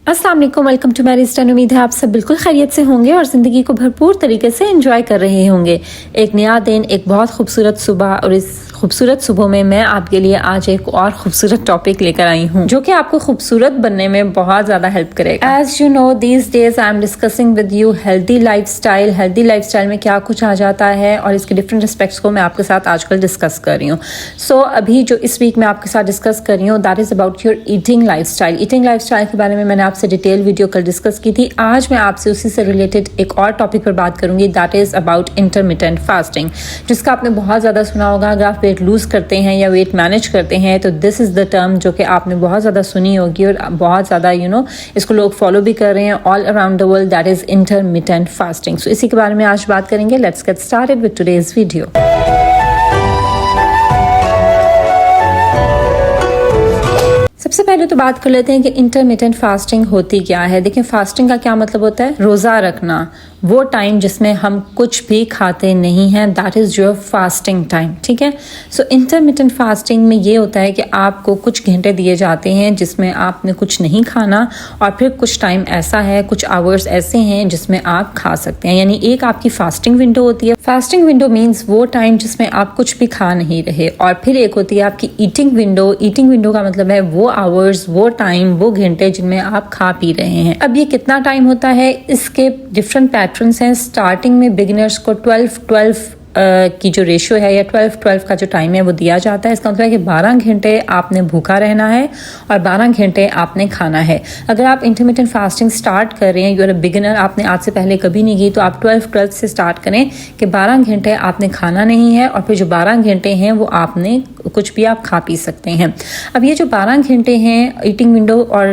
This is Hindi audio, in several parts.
अस्सलाम वालेकुम, वेलकम टू मैरी स्टैन। उम्मीद है आप सब बिल्कुल खैरियत से होंगे और ज़िंदगी को भरपूर तरीके से एंजॉय कर रहे होंगे। एक नया दिन, एक बहुत खूबसूरत सुबह, और इस खूबसूरत सुबह में मैं आपके लिए आज एक और खूबसूरत टॉपिक लेकर आई हूँ जो कि आपको खूबसूरत बनने में बहुत ज़्यादा हेल्प करेगा। As you know, these days I am discussing with you healthy lifestyle. Healthy lifestyle में क्या कुछ आ जाता है और इसके डिफरेंट एस्पेक्ट्स को मैं आपके साथ आजकल डिस्कस कर रही हूँ। सो अभी जो इस वीक मैं आपके साथ डिस्कस कर रही हूँ that is about your eating lifestyle. Eating lifestyle के बारे में मैंने आपसे डिटेल वीडियो कल डिस्कस की थी। आज मैं आपसे उसी से रिलेटेड एक और टॉपिक पर बात करूंगी that is about intermittent fasting, जिसका आपने बहुत ज़्यादा सुना होगा। अगर आप वेट लूज करते हैं या वेट मैनेज करते हैं तो दिस इज़ द टर्म जो कि आपने बहुत ज़्यादा सुनी होगी और बहुत ज़्यादा इसको लोग फॉलो भी कर रहे हैं all around the world, that is intermittent fasting. So इसी के बारे में आज बात करेंगे। Let's get started with today's video. सबसे पहले तो बात कर लेते हैं कि इंटरमिटेंट फास्टिंग होती क्या है। देखिए, फास्टिंग का क्या मतलब होता है? रोज़ा रखना, वो टाइम जिसमें हम कुछ भी खाते नहीं हैं, that is your fasting time. ठीक है। सो इंटरमिटेंट फास्टिंग में ये होता है कि आपको कुछ घंटे दिए जाते हैं जिसमें आपने कुछ नहीं खाना, और फिर कुछ टाइम ऐसा है, कुछ आवर्स ऐसे हैं जिसमें आप खा सकते हैं। यानी एक आपकी फास्टिंग विंडो होती है। फास्टिंग विंडो मीन्स वो टाइम जिसमें आप कुछ भी खा नहीं रहे, और फिर एक होती है आपकी ईटिंग विंडो। ईटिंग विंडो का मतलब है वो आवर्स, वो टाइम, वो घंटे जिनमें आप खा पी रहे हैं। अब ये कितना टाइम होता है, इसके डिफरेंट पैटर्न्स हैं। स्टार्टिंग में बिगिनर्स को 12-12 की जो रेशियो है या 12-12 का जो टाइम है वो दिया जाता है। इसका मतलब है कि 12 घंटे आपने भूखा रहना है और 12 घंटे आपने खाना है। अगर आप इंटरमिटेंट फास्टिंग स्टार्ट कर रहे हैं, यू आर अ बिगिनर, आपने आज से पहले कभी नहीं की, तो आप 12-12 से स्टार्ट करें कि 12 घंटे आपने खाना नहीं है, और फिर जो 12 घंटे हैं वो आपने कुछ भी आप खा पी सकते हैं। अब ये जो 12 घंटे हैं ईटिंग विंडो और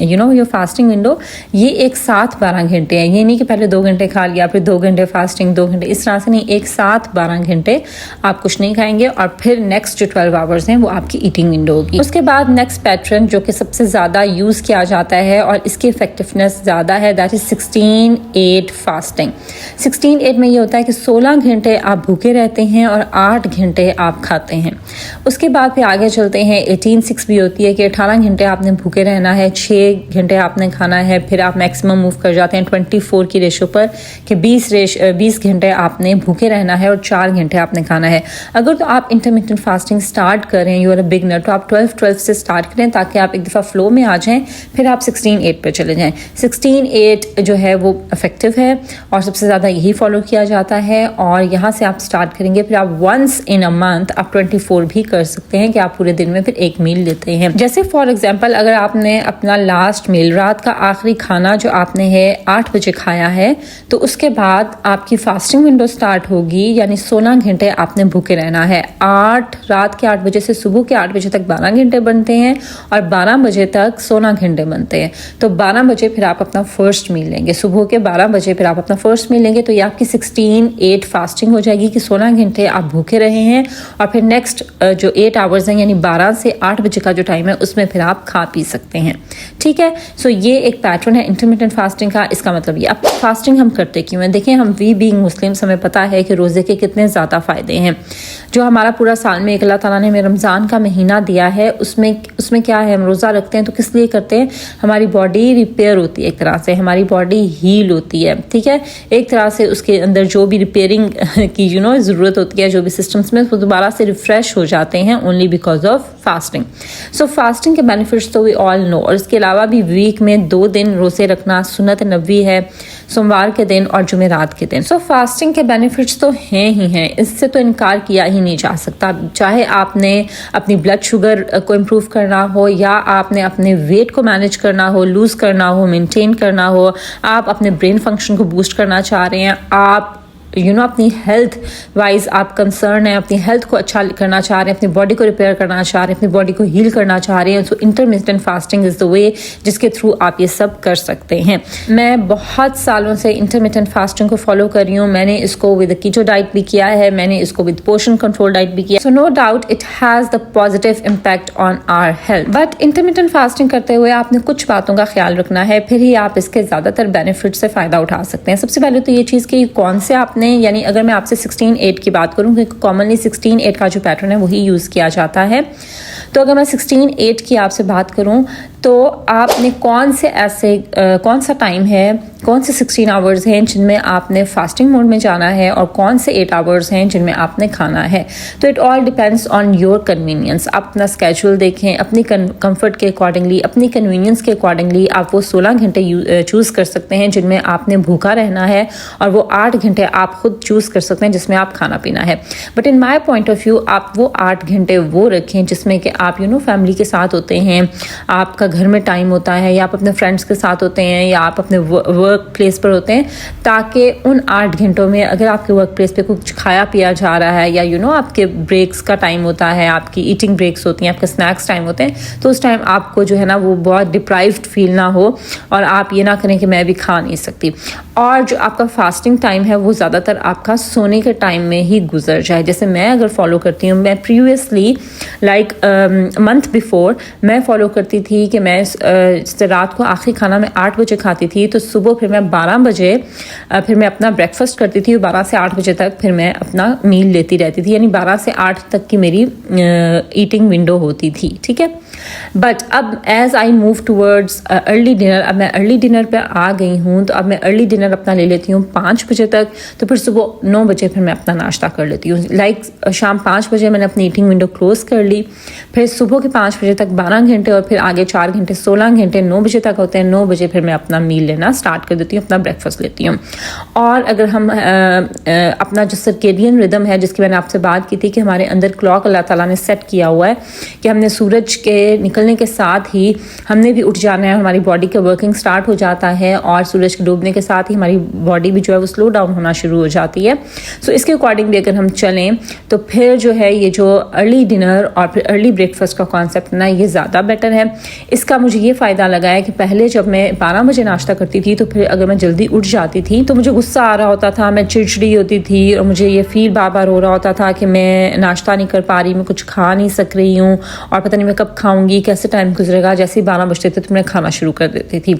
योर फास्टिंग विंडो, ये एक साथ 12 घंटे हैं। ये नहीं कि पहले 2 घंटे खा लिया फिर 2 घंटे फास्टिंग, 2 घंटे, इस तरह से नहीं। एक साथ 12 घंटे आप कुछ नहीं खाएंगे, और फिर नेक्स्ट जो 12 आवर्स हैं वो आपकी ईटिंग विंडो होगी। उसके बाद नेक्स्ट पैटर्न जो कि सबसे ज़्यादा यूज़ किया जाता है और इसकी इफेक्टिवनेस ज़्यादा है, दैट इज़ 16-8 फास्टिंग। 16-8 में ये होता है कि 16 घंटे आप भूखे रहते हैं और 8 घंटे आप खाते हैं। उसके बाद फिर आगे चलते हैं 18-6 भी होती है कि 18 घंटे आपने भूखे रहना है, 6 घंटे आपने खाना है। फिर आप मैक्सिमम मूव कर जाते हैं 24 की रेशो पर कि 20 घंटे आपने भूखे रहना है और 4 घंटे आपने खाना है। अगर तो आप इंटरमिटेंट फास्टिंग स्टार्ट कर रहे हैं, यू आर अ बिगनर, तो आप 12-12 से स्टार्ट करें ताकि आप एक दफ़ा फ्लो में आ जाएं, फिर आप 16-8 पे चले जाएं। 16-8 जो है वो इफेक्टिव है और सबसे ज़्यादा यही फॉलो किया जाता है, और यहाँ से आप स्टार्ट करेंगे। फिर आप वंस इन अ मंथ आप 24 भी कर सकते हैं कि आप पूरे दिन में फिर एक मील लेते हैं। जैसे फॉर एग्जांपल, अगर आपने अपना लास्ट मील, रात का आखिरी खाना जो आपने है 8 बजे खाया है, तो उसके बाद आपकी फास्टिंग विंडो स्टार्ट होगी, यानी 16 घंटे आपने भूखे रहना है। रात के 8 बजे से सुबह के 8 बजे तक 12 घंटे बनते हैं और 12 बजे तक 16 घंटे बनते हैं। तो 12 बजे फिर आप अपना फर्स्ट मील लेंगे, सुबह के 12 बजे फिर आप अपना फर्स्ट मील लेंगे। तो ये आपकी 16-8 फास्टिंग हो जाएगी कि 16 घंटे आप भूखे रहे हैं, और फिर नेक्स्ट जो 8 आवर्स हैं यानी 12 से 8 बजे का जो टाइम है उसमें फिर आप खा पी सकते हैं। ठीक है। सो ये एक पैटर्न है इंटरमिटेंट फास्टिंग का। इसका मतलब ये, अब फास्टिंग हम करते क्यों हैं? देखें, हम वी बीइंग मुस्लिम्स, हमें पता है कि रोज़े के कितने ज़्यादा फ़ायदे हैं। जो हमारा पूरा साल में एक अल्लाह ताला ने हमें रमज़ान का महीना दिया है, उसमें क्या है, हम रोज़ा रखते हैं तो किस लिए करते हैं? हमारी बॉडी रिपेयर होती है, एक तरह से हमारी बॉडी हील होती है। ठीक है। एक तरह से उसके अंदर जो भी रिपेयरिंग की ज़रूरत होती है, जो भी सिस्टम्स में, वो दोबारा से रिफ्रेश हो जाते हैं only because of fasting. So fasting के बेनिफिट्स तो वी ऑल नो, और इसके अलावा भी वीक में 2 दिन रोज़े रखना सुन्नत नबी है, सोमवार के दिन और जुमेरात के दिन। सो फास्टिंग के बेनिफिट्स तो हैं ही हैं, इससे तो इनकार किया ही नहीं जा सकता। चाहे आपने अपनी ब्लड शुगर को इम्प्रूव करना हो, या आपने अपने वेट को मैनेज करना हो, लूज़ करना हो, मेंटेन करना हो, आप अपने ब्रेन फंक्शन को बूस्ट करना चाह रहे हैं, आप अपनी हेल्थ वाइज आप कंसर्न है, अपनी हेल्थ को अच्छा करना चाह रहे हैं, अपनी बॉडी को रिपेयर करना चाह रहे हैं, अपनी बॉडी को हील करना चाह रहे हैं, so intermittent fasting is the way जिसके थ्रू आप ये सब कर सकते हैं। मैं बहुत सालों से इंटरमिटेंट फास्टिंग को फॉलो कर रही हूँ। मैंने इसको विद कीटो डाइट भी किया है, मैंने इसको विद पोर्शन कंट्रोल डाइट भी किया। So no doubt it has the positive impact on our health. But intermittent fasting करते हुए आपने कुछ बातों का ख्याल रखना है, फिर ही आप इसके ज़्यादातर बेनिफिट से फ़ायदा उठा सकते हैं। सबसे पहले तो ये चीज़ कि कौन से आपने, यानी अगर मैं आपसे 16-8 की बात करूं, क्योंकि कॉमनली 16-8 का जो पैटर्न है वही यूज़ किया जाता है, तो अगर मैं 16-8 की आपसे बात करूं तो आपने कौन सा टाइम है, कौन से 16 आवर्स हैं जिनमें आपने फास्टिंग मोड में जाना है और कौन से 8 आवर्स हैं जिनमें आपने खाना है। तो it all depends on your convenience. आप अपना स्केड्यूल देखें, अपनी कंफर्ट के अकॉर्डिंगली, अपनी कन्वीनियंस के अकॉर्डिंगली आप वो 16 घंटे चूज़ कर सकते हैं जिनमें आपने भूखा रहना है, और वो 8 घंटे आप खुद चूज़ कर सकते हैं जिसमें आप खाना पीना है। But in my point of view आप वो 8 घंटे वो रखें जिसमें कि आप फैमिली के साथ होते हैं, आपका घर में टाइम होता है, या आप अपने फ्रेंड्स के साथ होते हैं, या आप अपने वर्क प्लेस पर होते हैं, ताकि उन 8 घंटों में अगर आपके वर्क प्लेस पे कुछ खाया पिया जा रहा है, या आपके ब्रेक्स का टाइम होता है, आपकी ईटिंग ब्रेक्स होती हैं, आपके स्नैक्स टाइम होते हैं, तो उस टाइम आपको जो है ना वो बहुत डिप्राइव्ड फील ना हो और आप ये ना करें कि मैं भी खा नहीं सकती। और जो आपका फास्टिंग टाइम है वो ज़्यादातर आपका सोने के टाइम में ही गुजर जाए। जैसे मैं अगर फॉलो करती हूँ, मैं प्रीवियसली मंथ बिफोर मैं फॉलो करती थी कि मैं रात को आखिरी खाना मैं 8 बजे खाती थी, तो सुबह फिर मैं 12 बजे फिर मैं अपना ब्रेकफास्ट करती थी, 12 से 8 बजे तक फिर मैं अपना मील लेती रहती थी, यानी 12 से 8 तक की मेरी ईटिंग विंडो होती थी, ठीक है। बट अब as I move towards early dinner, अब मैं अर्ली डिनर पे आ गई हूँ, तो अब मैं अर्ली डिनर अपना ले लेती हूँ 5 बजे तक, तो फिर सुबह 9 बजे फिर मैं अपना नाश्ता कर लेती हूँ। शाम 5 बजे मैंने अपनी ईटिंग विंडो क्लोज कर ली, फिर सुबह के 5 बजे तक 12 घंटे, और फिर आगे 4 घंटे 16 घंटे 9 बजे तक होते हैं। 9 बजे फिर मैं अपना मील लेना स्टार्ट कर देती हूँ, अपना ब्रेकफास्ट लेती हूँ। और अगर हम अपना जो सर्केडियन रिदम है जिसकी मैंने आपसे बात की थी कि हमारे अंदर क्लॉक अल्लाह ताला ने सेट किया हुआ है कि हमने सूरज के निकलने के साथ ही हमने भी उठ जाना है, हमारी बॉडी का वर्किंग स्टार्ट हो जाता है, और सूरज के डूबने के साथ ही हमारी बॉडी भी जो है वो स्लो डाउन होना शुरू हो जाती है। सो इसके अकॉर्डिंग भी अगर हम चलें तो फिर जो है ये जो अर्ली डिनर और फिर अर्ली ब्रेकफास्ट का कॉन्सेप्ट ना ये ज़्यादा बेटर है। इसका मुझे ये फ़ायदा लगा है कि पहले जब मैं 12 बजे नाश्ता करती थी तो फिर अगर मैं जल्दी उठ जाती थी तो मुझे गुस्सा आ रहा होता था, मैं चिड़चिड़ी होती थी, और मुझे ये फील बार बार हो रहा होता था कि मैं नाश्ता नहीं कर पा रही, मैं कुछ खा नहीं सक रही हूँ, और पता नहीं मैं कब खाऊंगी, कैसे टाइम गुजरेगा। जैसे ही 12 बजते थे तो मैं खाना शुरू कर देती थी।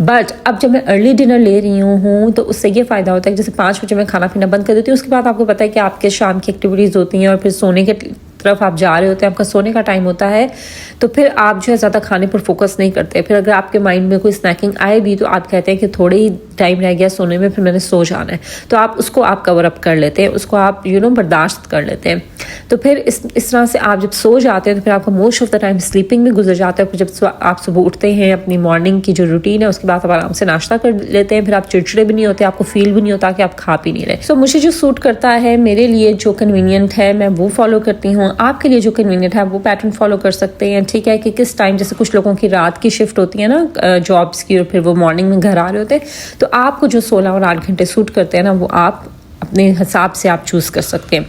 बट अब जब मैं अर्ली डिनर ले रही हूँ तो उससे ये फ़ायदा होता है कि जैसे 5 बजे मैं खाना पीना बंद कर देती हूँ, उसके बाद आपको पता है कि आपके शाम की एक्टिविटीज़ होती हैं और फिर सोने के तरफ आप जा रहे होते हैं, आपका सोने का टाइम होता है, तो फिर आप जो है ज़्यादा खाने पर फोकस नहीं करते। फिर अगर आपके माइंड में कोई स्नैकिंग आए भी तो आप कहते हैं कि थोड़े ही टाइम रह गया सोने में, फिर मैंने सो जाना है, तो आप उसको आप कवर अप कर लेते हैं, उसको आप बर्दाश्त कर लेते हैं। तो फिर इस तरह से आप जब सो जाते हैं तो फिर आपका most of the time sleeping में गुजर जाता है। फिर जब आप सुबह उठते हैं, अपनी मॉर्निंग की जो रूटीन है उसके बाद आप आराम से नाश्ता कर लेते हैं, फिर आप चिड़चिड़े भी नहीं होते, आपको फील भी नहीं होता कि आप खा पी नहीं रहे। सो मुझे जो सूट करता है, मेरे लिए जो कन्वीनियंट है, मैं वो फॉलो करती हूँ। आपके लिए जो कन्वीनियंट है वो पैटर्न फॉलो कर सकते हैं, ठीक है, कि किस टाइम, जैसे कुछ लोगों की रात की शिफ्ट होती है ना जॉब्स की, और फिर वो मॉर्निंग में घर आ रहे होते हैं, तो आपको जो 16 और 8 घंटे सूट करते हैं ना वो आप अपने हिसाब से आप चूज़ कर सकते हैं।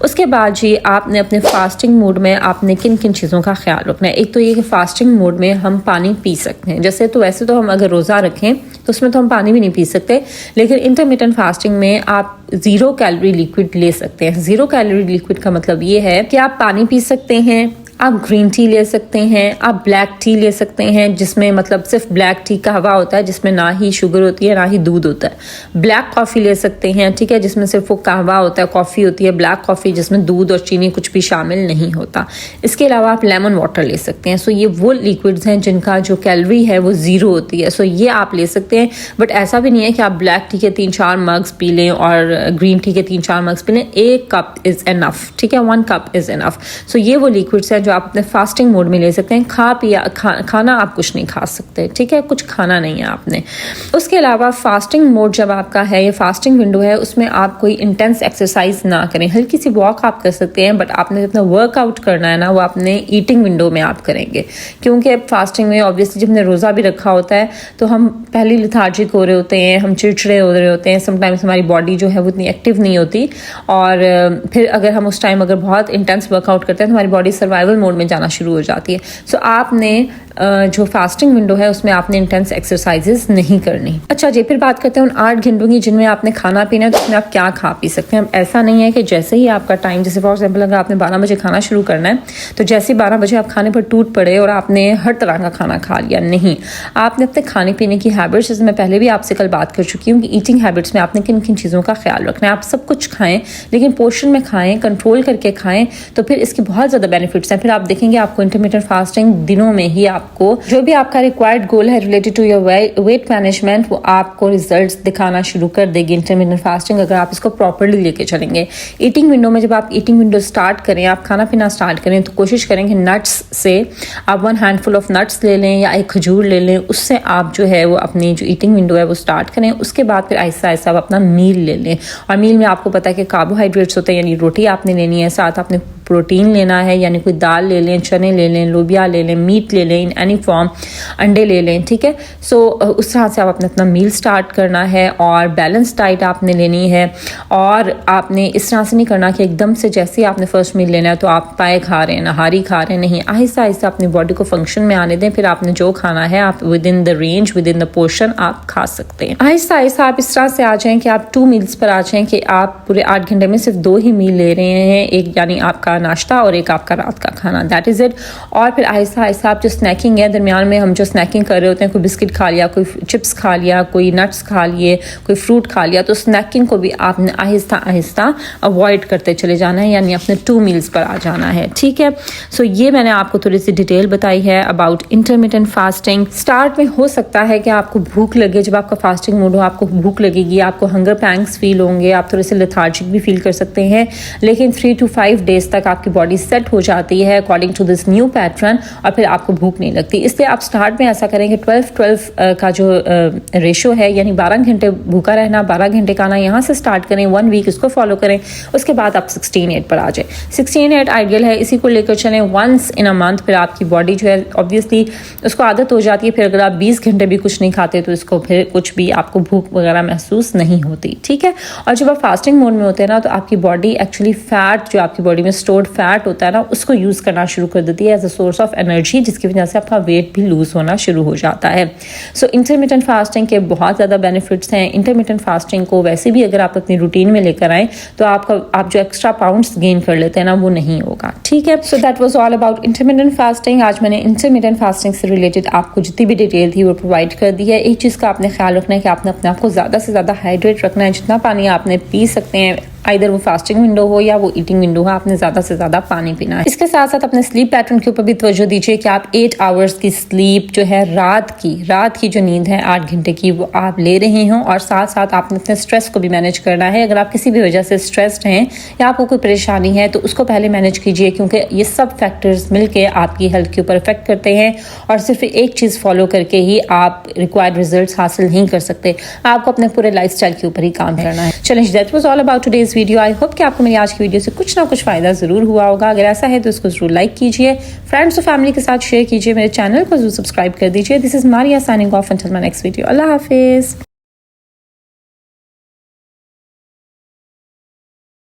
उसके बाद जी आपने अपने फास्टिंग मोड में आपने किन किन चीज़ों का ख्याल रखना है। एक तो ये कि फास्टिंग मोड में हम पानी पी सकते हैं, जैसे तो वैसे तो हम अगर रोज़ा रखें तो उसमें तो हम पानी भी नहीं पी सकते, लेकिन इंटरमिटेंट फास्टिंग में आप 0 कैलोरी लिक्विड ले सकते हैं। 0 कैलोरी लिक्विड का मतलब ये है कि आप पानी पी सकते हैं, आप ग्रीन टी ले सकते हैं, आप ब्लैक टी ले सकते हैं, जिसमें मतलब सिर्फ ब्लैक टी का हवा होता है, जिसमें ना ही शुगर होती है ना ही दूध होता है। ब्लैक कॉफ़ी ले सकते हैं, ठीक है, जिसमें सिर्फ वो कहवा होता है, कॉफ़ी होती है ब्लैक कॉफ़ी, जिसमें दूध और चीनी कुछ भी शामिल नहीं होता। इसके अलावा आप लेमन वाटर ले सकते हैं। सो ये वो लिक्विड्स हैं जिनका जो कैलोरी है वो 0 होती है। सो ये आप ले सकते हैं, बट ऐसा भी नहीं है कि आप ब्लैक टी के 3-4 मग्स पी लें और ग्रीन टी के 3-4 मग्स पी लें। 1 कप इज़ एनफ, ठीक है, 1 कप इज़ एनफ। सो ये वो लिक्विड्स हैं जो आप अपने फास्टिंग मोड में ले सकते हैं। खाना आप कुछ नहीं खा सकते, ठीक है, कुछ खाना नहीं है आपने। उसके अलावा फास्टिंग मोड जब आपका है, ये फास्टिंग विंडो है, उसमें आप कोई इंटेंस एक्सरसाइज ना करें। हल्की सी वॉक आप कर सकते हैं, बट आपने जितना वर्कआउट करना है ना वो अपने ईटिंग विंडो में आप करेंगे, क्योंकि फास्टिंग में ऑब्वियसली जब हमने रोज़ा भी रखा होता है तो हम पहले लिथार्जिक हो रहे होते हैं, हम चिड़चिड़े हो रहे होते हैं, समटाइम्स हमारी बॉडी जो है वो इतनी एक्टिव नहीं होती, और फिर अगर हम उस टाइम अगर बहुत इंटेंस वर्कआउट करते हैं तो हमारी बॉडी सर्वाइवल मोड में जाना शुरू हो जाती है। सो आपने जो फास्टिंग विंडो है उसमें आपने इंटेंस एक्सरसाइजेस नहीं करनी। अच्छा जी, फिर बात करते हैं उन 8 घंटों की जिनमें आपने खाना पीना है, तो उसमें आप क्या खा पी सकते हैं। ऐसा नहीं है कि जैसे ही आपका टाइम, जैसे फॉर एग्जाम्पल अगर आपने 12 बजे खाना शुरू करना है तो जैसे ही 12 बजे आप खाने पर टूट पड़े और आपने हर तरह का खाना खा लिया, नहीं। आपने अपने खाने पीने की हैबिट्स, जैसे मैं पहले भी आपसे कल बात कर चुकी हूँ कि ईटिंग हैबिट्स में आपने किन किन चीज़ों का ख्याल रखना है। आप सब कुछ खाएं, लेकिन पोर्शन में खाएं, कंट्रोल करके खाएं, तो फिर इसके बहुत ज़्यादा बेनिफिट्स हैं। फिर आप देखेंगे आपको इंटरमिटेंट फास्टिंग दिनों में ही आपको जो भी आपका रिक्वायर्ड गोल है related to your weight management, वो आपको रिजल्ट्स दिखाना शुरू कर देगी इंटरमिटेंट फास्टिंग, अगर आप इसको प्रॉपर्ली लेके चलेंगे। ईटिंग विंडो में जब आप ईटिंग विंडो स्टार्ट करें, आप खाना पीना स्टार्ट करें, तो कोशिश करें कि नट्स से आप 1 हैंडफुल ऑफ नट्स ले लें या एक खजूर ले लें, उससे आप जो है वो अपनी जो ईटिंग विंडो है वो स्टार्ट करें। उसके बाद फिर आहिस्ता आहिस्ता आप अपना मील ले लें, और मील में आपको पता है कि कार्बोहाइड्रेट्स होते हैं, यानी रोटी आपने लेनी है, साथ आपने प्रोटीन लेना है, यानी कोई दाल ले लें, चने ले लें, लोबिया ले लें, मीट ले लें इन एनी फॉर्म, अंडे ले लें, ठीक है। सो उस तरह से आप अपना मील स्टार्ट करना है, और बैलेंस डाइट आपने लेनी है। और आपने इस तरह से नहीं करना कि एकदम से जैसे ही आपने फर्स्ट मील लेना है तो आप पाए खा रहे हैं, नहारी खा रहे हैं, नहीं, आहिस्ता आहिस्ता अपनी बॉडी को फंक्शन में आने दें। फिर आपने जो खाना है आप with in the range, with in the portion आप खा सकते हैं। आहिस्ता आहिस्ता आप इस तरह से आ जाएं कि आप 2 मील्स पर आ जाएं कि आप पूरे 8 घंटे में सिर्फ 2 ही मील ले रहे हैं, एक यानी आपका नाश्ता और एक आपका रात का खाना, दैट इज इट। और फिर आहिस्ता आहिस्ता आप जो स्नैकिंग है, दरमियान में हम जो स्नैकिंग कर रहे होते हैं, कोई बिस्किट खा लिया, कोई चिप्स खा लिया, कोई नट्स खा लिए, कोई फ्रूट खा लिया, तो स्नैकिंग को भी आपने आहिस्ता आहिस्ता अवॉइड करते चले जाना है, यानी अपने 2 मील्स पर आ जाना है, ठीक है। सो ये मैंने आपको थोड़ी सी डिटेल बताई है अबाउट इंटरमिटेंट फास्टिंग। स्टार्ट में हो सकता है कि आपको भूख लगे, जब आपका फास्टिंग मूड हो आपको भूख लगेगी, आपको हंगर पैंग्स फील होंगे, आप थोड़े से लेथार्जिक भी फील कर सकते हैं, लेकिन 3 to 5 डेज तक आपकी बॉडी सेट हो जाती है according to this new pattern, और फिर आपको भूख नहीं लगती। इसलिए आप स्टार्ट में ऐसा करेंगे 12-12 का जो रेशो है, यानी 12 घंटे भूखा रहना, 12 घंटे खाना, यहाँ से स्टार्ट करें, 1 वीक इसको फॉलो करें। उसके बाद आप 16-8 पर आ जाए। 16-8 आइडियल है, इसी को लेकर चलें वंस इन अ मंथ। फिर आपकी बॉडी जो है ऑब्वियसली उसको आदत हो जाती है, फिर अगर आप 20 घंटे भी कुछ नहीं खाते तो इसको फिर कुछ भी आपको भूख वगैरह महसूस नहीं होती, ठीक है। और जब आप फास्टिंग मोड में होते हैं ना, तो आपकी बॉडी एक्चुअली फैट, जो आपकी बॉडी में स्टोर्ड फैट होता है ना, उसको यूज़ करना शुरू कर देती है as a source of energy, जिसकी वजह से आपका वेट भी लूज होना शुरू हो जाता है। सो इंटरमिटेंट फास्टिंग के बहुत ज़्यादा बेनिफिट्स हैं। इंटरमिटेंट फास्टिंग को वैसे भी अगर आप अपनी रूटीन में लेकर आएँ तो आप जो एक्स्ट्रा पाउंड्स गेन कर लेते हैं ना, वो नहीं होगा, ठीक है। So that was all about intermittent fasting. आज मैंने इंटरमिटेंट फास्टिंग से रिलेटेड आपको जितनी भी डिटेल थी वो प्रोवाइड कर दी है। एक चीज़ का आपने ख्याल रखना है कि आपने अपने आप को ज़्यादा से ज़्यादा हाइड्रेट रखना है, जितना पानी आपने पी सकते हैं, आइदर वो फास्टिंग विंडो हो या वो ईटिंग विंडो हो, आपने ज़्यादा से ज़्यादा पानी पीना है। इसके साथ साथ अपने स्लीप पैटर्न के ऊपर भी तवज्जो दीजिए कि आप 8 आवर्स की स्लीप जो है, रात की जो नींद है 8 घंटे की, वो आप ले रहे हों। और साथ साथ आपने अपने स्ट्रेस को भी मैनेज करना है। अगर आप किसी भी वजह से स्ट्रेस्ड हैं या आपको कोई परेशानी है तो उसको पहले मैनेज कीजिए, क्योंकि ये सब फैक्टर्स मिलके आपकी हेल्थ के ऊपर इफेक्ट करते हैं, और सिर्फ एक चीज़ फॉलो करके ही आप रिक्वायर्ड रिजल्ट्स हासिल नहीं कर सकते। आपको अपने पूरे लाइफस्टाइल के ऊपर ही काम करना है। चलें, that was all about today's video. I hope कि आपको मेरी आज की वीडियो से कुछ ना कुछ फ़ायदा ज़रूर हुआ होगा। अगर ऐसा है तो इसको ज़रूर लाइक कीजिए, फ्रेंड्स और फैमिली के साथ शेयर कीजिए, मेरे चैनल को ज़रूर सब्सक्राइब कर दीजिए। This is Maria signing off until my next video. अल्लाह हाफिज़।